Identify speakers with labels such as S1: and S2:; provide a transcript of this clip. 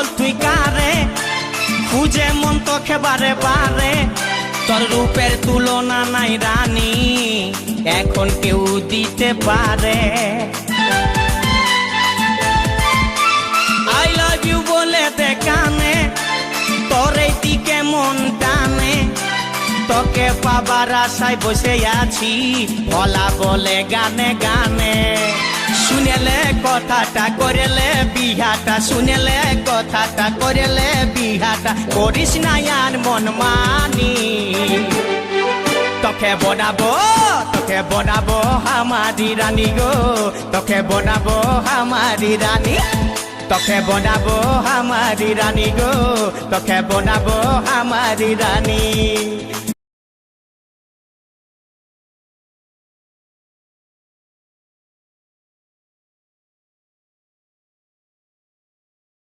S1: বল তুই কারে খুঁজে মন তোকে বারে বারে তোর রূপের তুলনা নাই রানী এখন কেউ দিতে পারে আই লাভ ইউ বলে দে কানে তোর এই দিকে মন টানে তোকে পাবার আশায় বসে আছি ভোলা বলে গানে গানে শুনেলে কথাটা করেলে বিহাটা শুনেলে কথাটা করেলে বিহাটা করিস না আর মন মানি তোকে বনাবো আমারি রানী গো তোকে বনাবো আমারি রানী তোকে বনাবো আমারি রানী গো তোকে বনাবো আমারি রানী